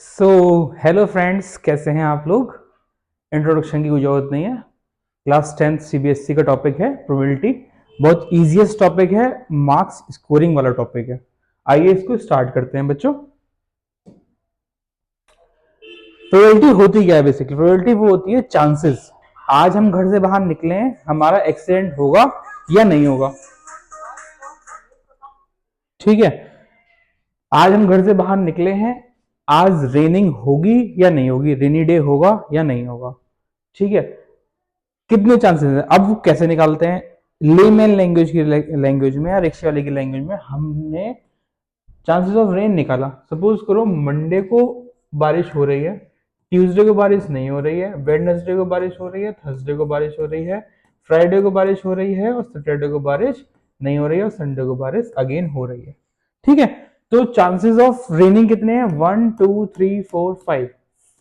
So hello friends, कैसे हैं आप लोग। इंट्रोडक्शन की कोई जरूरत नहीं है। क्लास 10th सीबीएसई का टॉपिक है प्रोबेबिलिटी। बहुत इजीएस्ट टॉपिक है, मार्क्स स्कोरिंग वाला टॉपिक है। आइए इसको स्टार्ट करते हैं बच्चों। प्रोबेबिलिटी होती क्या है? बेसिकली प्रोबेबिलिटी वो होती है चांसेस। आज हम घर से बाहर निकले, हमारा एक्सीडेंट होगा या नहीं होगा। ठीक है, आज हम घर से बाहर निकले हैं, आज रेनिंग होगी या नहीं होगी, रेनी डे होगा या नहीं होगा। ठीक है, कितने चांसेस हैं। अब वो कैसे निकालते हैं? लेमैन लैंग्वेज की लैंग्वेज में या रिक्शा वाले की लैंग्वेज में हमने चांसेस ऑफ रेन निकाला। सपोज करो मंडे को बारिश हो रही है, ट्यूसडे को बारिश नहीं हो रही है, वेडनेसडे को बारिश हो रही है, थर्सडे को बारिश हो रही है, फ्राइडे को बारिश हो रही है और सैटरडे को बारिश नहीं हो रही है और संडे को बारिश अगेन हो रही है। ठीक है, तो चांसेस ऑफ रेनिंग कितने हैं? 1 2 3 4 5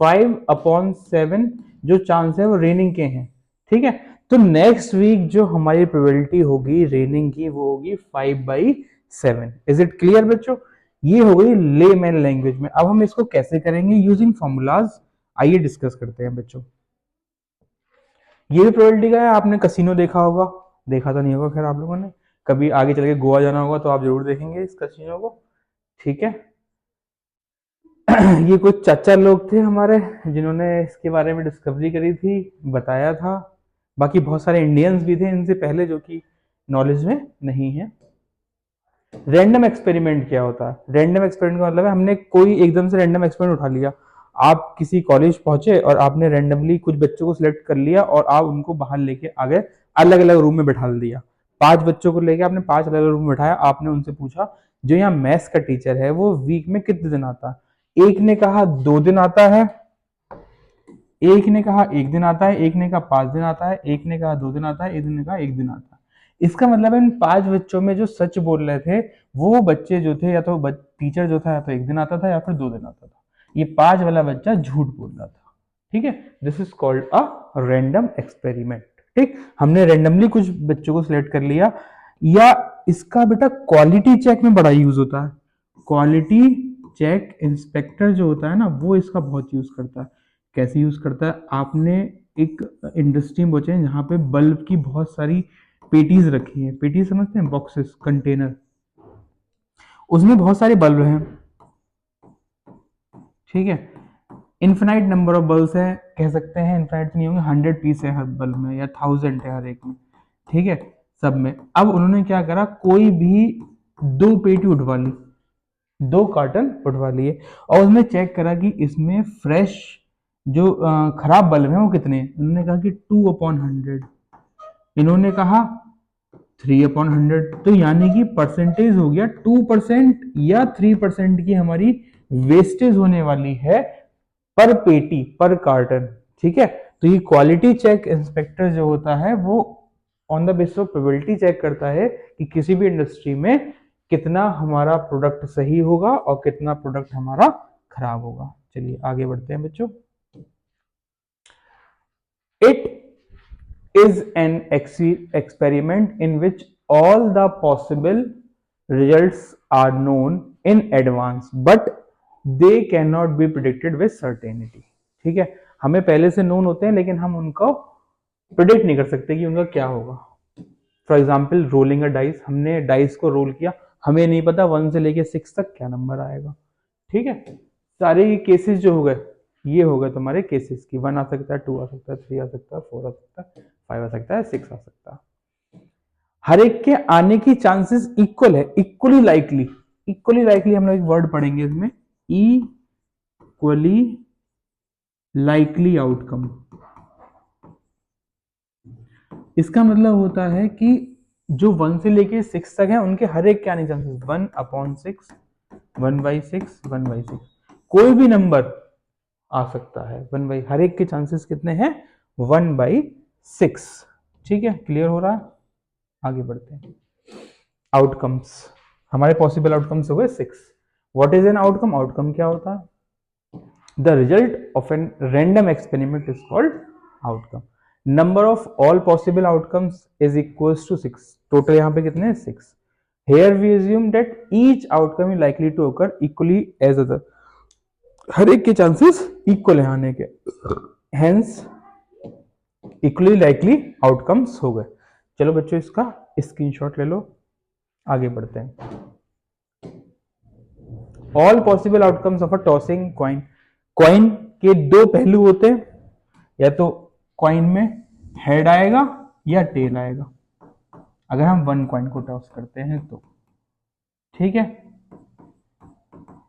5/7 जो चांस है वो रेनिंग के हैं। ठीक है, तो नेक्स्ट वीक जो हमारी प्रोबेबिलिटी होगी रेनिंग की वो होगी 5/7। इज इट क्लियर बच्चों? ये हो गई लेमैन लैंग्वेज में। अब हम इसको कैसे करेंगे यूजिंग फॉर्मूलाज, आइए डिस्कस करते हैं बच्चों। ये भी प्रोबेबिलिटी का है, आपने कसिनो देखा होगा, देखा तो नहीं होगा खैर आप लोगों ने। कभी आगे चल के गोवा जाना होगा तो आप जरूर देखेंगे इस कसिनो को। ठीक है, ये कुछ चाचा लोग थे हमारे जिन्होंने इसके बारे में डिस्कवरी करी थी, बताया था। बाकी बहुत सारे इंडियंस भी थे इनसे पहले जो कि नॉलेज में नहीं है। रैंडम एक्सपेरिमेंट क्या होता है? रैंडम एक्सपेरिमेंट का मतलब है हमने कोई एकदम से रैंडम एक्सपेरिमेंट उठा लिया। आप किसी कॉलेज पहुंचे और आपने रैंडमली कुछ बच्चों को सिलेक्ट कर लिया और आप उनको बाहर लेके आ गए, अलग अलग रूम में बैठा दिया। 5 बच्चों को लेके आपने 5 अलग अलग रूम में बैठाया। आपने उनसे पूछा जो यहाँ मैथ्स का टीचर है वो वीक में कितने दिन आता है? एक ने कहा 2 दिन आता है, एक ने कहा 1 दिन आता है, एक ने कहा 5 दिन आता है, एक ने कहा 2 दिन आता है, एक ने कहा 1 दिन आता है। इसका मतलब है इन 5 बच्चों में जो सच बोल रहे थे वो बच्चे जो थे, या तो टीचर जो था या तो 1 दिन आता था या फिर 2 दिन आता था। ये 5 वाला बच्चा झूठ बोल रहा था। ठीक है, this is called a random experiment. ठीक, हमने रैंडमली कुछ बच्चों को सिलेक्ट कर लिया। या इसका बेटा क्वालिटी चेक में बड़ा यूज होता है। क्वालिटी चेक इंस्पेक्टर जो होता है ना वो इसका बहुत यूज करता है। कैसे यूज करता है? आपने एक इंडस्ट्री में पहुंचे जहां पे बल्ब की बहुत सारी पेटीज रखी है। पेटीज समझते हैं? बॉक्सेस, कंटेनर, उसमें बहुत सारे बल्ब हैं। ठीक है, इन्फिनाइट नंबर ऑफ बल्ब है, कह सकते हैं इन्फिनाइट नहीं होंगे, 100 पीस है हर बल्ब में या 1000 है हर एक में। ठीक है, सब में। अब उन्होंने क्या करा, कोई भी 2 पेटी उठवा ली, 2 कार्टन उठवा लिए और उसमें चेक करा कि इसमें फ्रेश जो खराब बल्ब है वो कितने हैं। उन्होंने कहा कि 2/100, इन्होंने कहा 3/100। तो यानी कि परसेंटेज हो गया 2% या 3% की हमारी वेस्टेज होने वाली है पर पेटी, पर कार्टन। ठीक है, तो ये क्वालिटी चेक इंस्पेक्टर जो होता है वो on the basis of probability check करता है कि किसी भी इंडस्ट्री में कितना हमारा प्रोडक्ट सही होगा और कितना प्रोडक्ट हमारा खराब होगा। चलिए आगे बढ़ते हैं बच्चों। It is an experiment in which all the possible results are known in advance but they cannot be predicted with certainty। ठीक है, हमें पहले से नोन होते हैं लेकिन हम उनको प्रिडिक्ट नहीं कर सकते कि उनका क्या होगा। For example rolling a dice, हमने डाइस को रोल किया, हमें नहीं पता 1 से लेके 6 तक क्या नंबर आएगा। ठीक है, सारे केसेस जो हो गए ये हो गए तुम्हारे केसेस की। 1 आ सकता है, 2 आ सकता है, 3 आ सकता है, 4 आ सकता है, 5 आ सकता है, 6 आ सकता है। हर एक के आने की चांसेस इक्वल है, इक्वली लाइकली। इक्वली लाइकली हम लोग एक वर्ड पढ़ेंगे इसमें, इक्वली लाइकली आउटकम। इसका मतलब होता है कि जो 1 से लेके 6 तक है उनके हर एक के आने चांसेस 1/6, 1/6, 1/6। कोई भी नंबर आ सकता है 1 बाई, हर एक के चांसेस कितने हैं? 1/6। ठीक है, क्लियर हो रहा है? आगे बढ़ते हैं। आउटकम्स, हमारे पॉसिबल आउटकम्स हो गए 6। What is an outcome? Outcome क्या होता है? The result of an random experiment is called outcome. Number of all possible outcomes is equals to 6। Total यहाँ पे कितने हैं? 6। Here we assume that each outcome is likely to occur equally as other. हर एक के chances equal है आने के, hence equally likely outcomes हो गए। चलो बच्चों इसका स्क्रीनशॉट ले लो, आगे बढ़ते हैं। All possible outcomes of a tossing coin. Coin के दो पहलू होते हैं, या तो कॉइन में हेड आएगा या टेल आएगा, अगर हम वन कॉइन को टॉस करते हैं तो, ठीक है।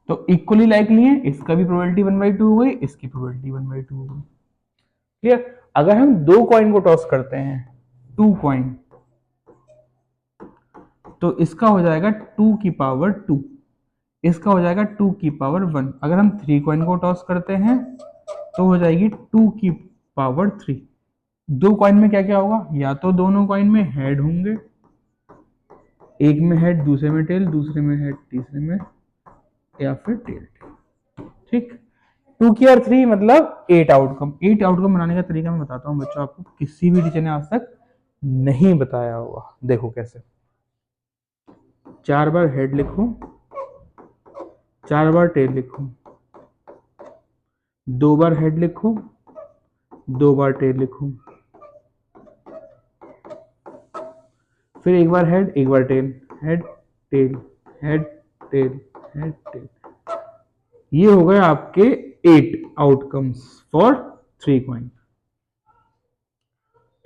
तो इक्वली लाइकली है, इसका भी प्रोबेबिलिटी 1/2 हो गई, इसकी प्रोबेबिलिटी 1/2 हो गई, क्लियर। अगर हम दो कॉइन को टॉस करते हैं, टू कॉइन, तो इसका हो जाएगा 2 की पावर 2, इसका हो जाएगा 2 की पावर 1। अगर हम थ्री कॉइन को टॉस करते हैं तो हो जाएगी 2 की पावर 3। दो कॉइन में क्या क्या होगा, या तो दोनों कॉइन में हेड होंगे, एक में हेड दूसरे में टेल, दूसरे में हेड तीसरे में, या फिर टेल, ठीक। 2 की और 3 मतलब 8 आउटकम। 8 आउटकम बनाने का तरीका मैं बताता हूँ बच्चों, आपको किसी भी टीचर ने आज तक नहीं बताया होगा। देखो कैसे, 4 बार हेड लिखो, 4 बार टेल लिखो, 2 बार हेड लिखो, 2 बार टेल लिखो, फिर एक बार हेड एक बार tail, head tail, head tail, head tail. ये हो गए आपके 8 आउटकम्स फॉर 3 कॉइन,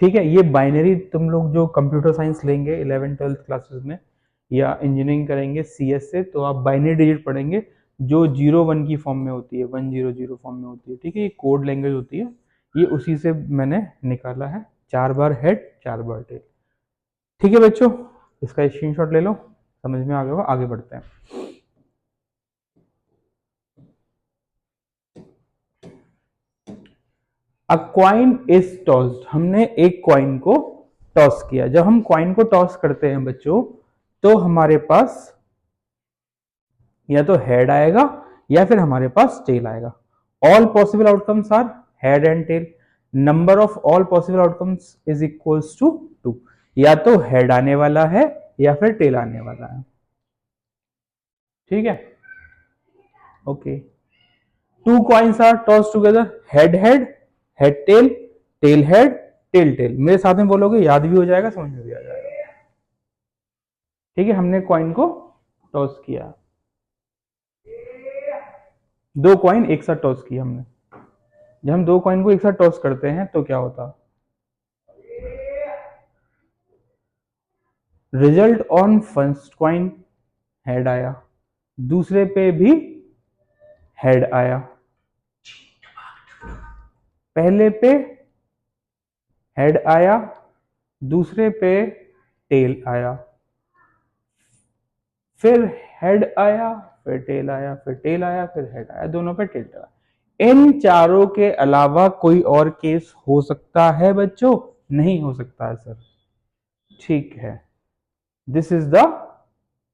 ठीक है। ये बाइनरी तुम लोग जो कंप्यूटर साइंस लेंगे 11th-12th क्लासेस में, या इंजीनियरिंग करेंगे सीएस से, तो आप बाइनरी डिजिट पढ़ेंगे जो 0-1 की फॉर्म में होती है, 1-0-0 फॉर्म में होती है, ठीक है। ये कोड लैंग्वेज होती है, ये उसी से मैंने निकाला है। 4 बार हेड 4 बार टेल, ठीक है बच्चों। इसका स्क्रीनशॉट ले लो, समझ में आ गया होगा, आगे बढ़ते हैं। अ क्वाइन इज टॉस्ड, हमने एक क्वाइन को टॉस किया। जब हम क्वाइन को टॉस करते हैं बच्चों, तो हमारे पास या तो हेड आएगा या फिर हमारे पास टेल आएगा। All possible outcomes are head and tail. Number of all possible outcomes is equals to 2। या तो हेड आने वाला है या फिर टेल आने वाला है, ठीक है। Okay, two coins are toss together, head head, head tail, tail head, tail tail. मेरे साथ में बोलोगे, याद भी हो जाएगा, समझ में भी आ जाएगा, ठीक है। हमने कॉइन को टॉस किया, दो कॉइन एक साथ टॉस किया हमने। जब हम दो कॉइन को एक साथ टॉस करते हैं तो क्या होता, result on first coin head आया, दूसरे पे भी हेड आया, पहले पे हेड आया, दूसरे पे टेल आया, फिर हेड आया, फिर टेल आया, फिर टेल आया, फिर हेड आया, दोनों पे टेल आया। इन चारों के अलावा कोई और केस हो सकता है बच्चों? नहीं हो सकता है सर, ठीक है। This is the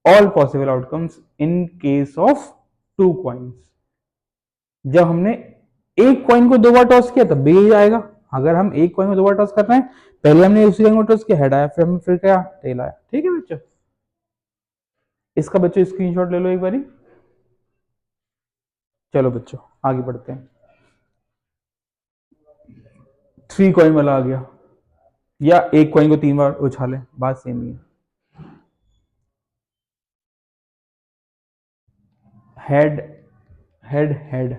all possible outcomes in case of two coins. जब हमने एक कॉइन को दो बार टॉस किया तब भी यही आएगा। अगर हम एक कॉइन को दो बार टॉस कर रहे हैं, पहले हमने उसी कॉइन को टॉस किया, हेड आया, फिर क्या, टेल आया, ठीक है बच्चों। इसका बच्चों स्क्रीनशॉट ले लो एक बारी। चलो बच्चों आगे बढ़ते हैं। 3 कॉइन वाला आ गया, या एक कॉइन को 3 बार उछालें, बात सेम ही है। हेड हेड हेड,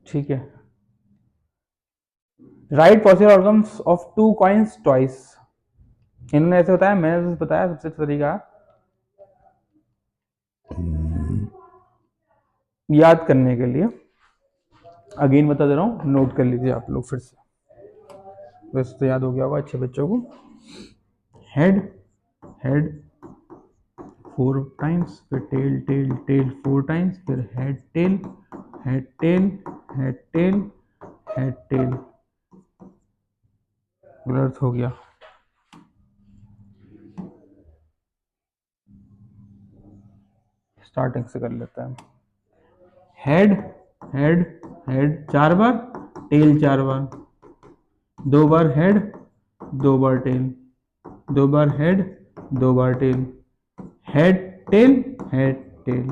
ठीक है। Right possible outcomes of two coins twice. इन्होंने ऐसे बताया, मैंने बताया सबसे तरीका याद करने के लिए, अगेन बता दे रहा हूं, नोट कर लीजिए आप लोग फिर से, वैसे तो याद हो गया होगा अच्छे बच्चों को। हेड हेड 4 टाइम्स, फिर टेल टेल टेल 4 टाइम्स, फिर head tail head tail head tail head tail. अर्थ हो गया। स्टार्टिंग से कर लेते हैं। हेड हेड हेड 4 बार, टेल 4 बार, 2 बार हेड 2 बार टेल, 2 बार हेड 2 बार tail, head tail head tail,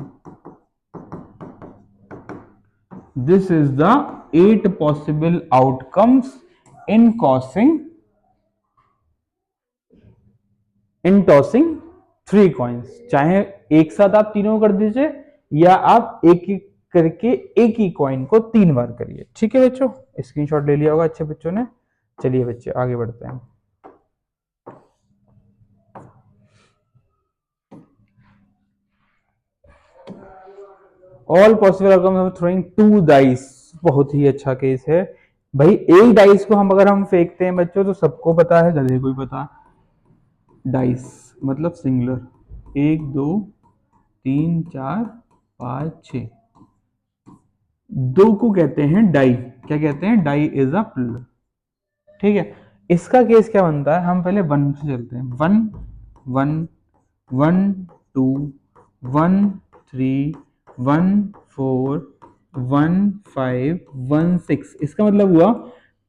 This is the 8 possible outcomes in tossing 3 coins। चाहे एक साथ आप तीनों कर दीजिए या आप एक एक करके एक ही कॉइन को 3 बार करिए। ठीक है बच्चों, स्क्रीनशॉट ले लिया होगा अच्छे बच्चों ने। चलिए बच्चे आगे बढ़ते हैं। All possible outcomes of throwing 2 dice, बहुत ही अच्छा केस है भाई। एक डाइस को हम अगर हम फेंकते हैं बच्चों तो सबको पता है, गधे को ही पता। डाइस मतलब सिंगुलर, 1 2 3 4 5 6, दो को कहते हैं डाई। क्या कहते हैं? Die is a plural. ठीक है, इसका केस क्या बनता है? हम पहले 1 से चलते हैं। 1 1 1 2 1 3 1 4 1 5 1 6। इसका मतलब हुआ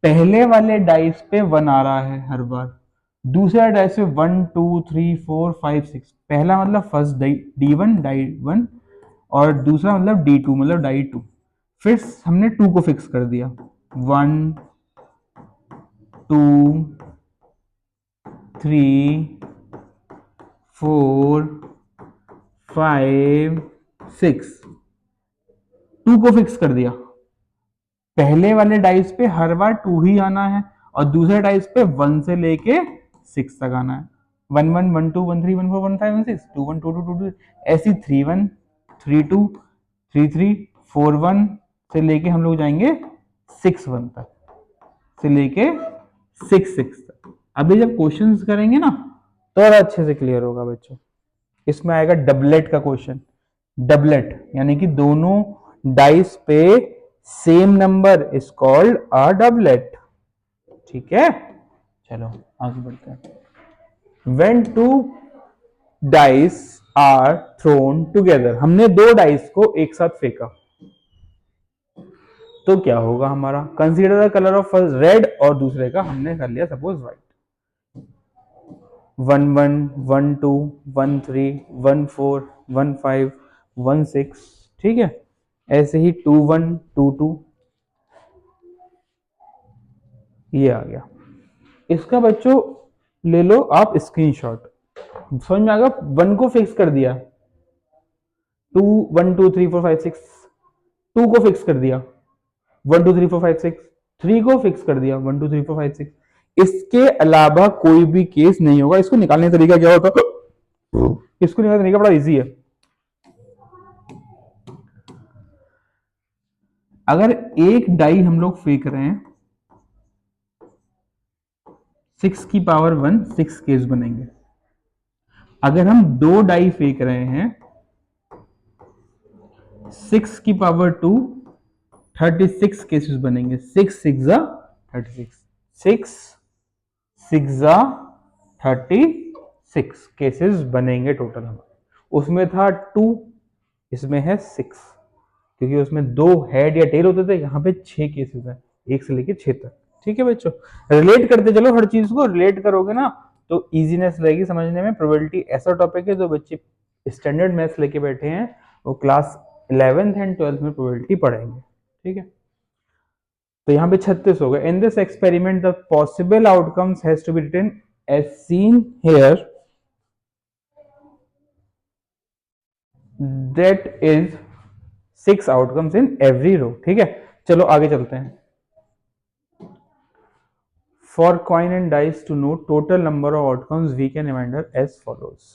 पहले वाले डाइस पे 1 आ रहा है हर बार, दूसरा डाइस पे 1 2 3 4 5 6। पहला मतलब फर्स्ट D1 डाई 1 और दूसरा मतलब D2 मतलब डाई 2। फिर हमने 2 को फिक्स कर दिया, 1 2 3 4 5 6। 2 को फिक्स कर दिया, पहले वाले डाइस पे हर बार 2 ही आना है और दूसरे डाइस पे 1 से लेके 6 तक आना है। 1 1 1 2 1 3 1 4 1 5 1 6, 2 1 2 2 2 2, ऐसी 3 1 3 2 3 3 4 1 से लेके हम लोग जाएंगे 6 1 तक, से लेके 6 6 तक। अभी जब क्वेश्चंस करेंगे ना तो और अच्छे से क्लियर होगा बच्चों। इसमें आएगा डबलेट का क्वेश्चन। डबलेट यानी कि दोनों डाइस पे same number is called a doublet. ठीक है, चलो आगे बढ़ते हैं। When 2 dice are thrown together, हमने 2 डाइस को एक साथ फेंका तो क्या होगा हमारा? Consider the colour of first red और दूसरे का हमने कर लिया सपोज व्हाइट। 1 1 1 2 1 3 1 4 1 5 1 6। ठीक है, ऐसे ही 2 1 2 2 ये आ गया। इसका बच्चों ले लो आप स्क्रीनशॉट। समझ में आ गया? 1 को फिक्स कर दिया, 2 1 2 3 4 5 6, 2 को फिक्स कर दिया, 1 2 3 4 5 6, 3 को फिक्स कर दिया, 1 2 3 4 5 6। इसके अलावा कोई भी केस नहीं होगा। इसको निकालने का तरीका क्या होता? इसको निकालने का तरीका बड़ा इजी है। अगर एक डाई हम लोग फेंक रहे हैं 6 की पावर 1, 6 केस बनेंगे। अगर हम 2 डाई फेंक रहे हैं 6 की पावर 2, 36 केसेस बनेंगे। 6 6 36, 6 6 36 केसेस बनेंगे टोटल हमारे। उसमें था 2, इसमें है 6, क्योंकि उसमें 2 हेड या टेल होते थे, यहाँ पे 6 केसेस है, 1 से लेके 6 तक। ठीक है बच्चों, रिलेट करते चलो, हर चीज को रिलेट करोगे ना तो इजीनेस रहेगी समझने में। प्रोबेबिलिटी ऐसा टॉपिक है जो बच्चे स्टैंडर्ड मैथ्स लेके बैठे हैं वो क्लास 11th एंड 12th में प्रोबेबिलिटी पढ़ेंगे। ठीक है, तो यहाँ पे 36 हो गए। In this experiment the possible outcomes has to be written as seen here, that is 6 outcomes in every row. ठीक है, चलो आगे चलते हैं। For coin and dice to know total number of outcomes we can remember as follows.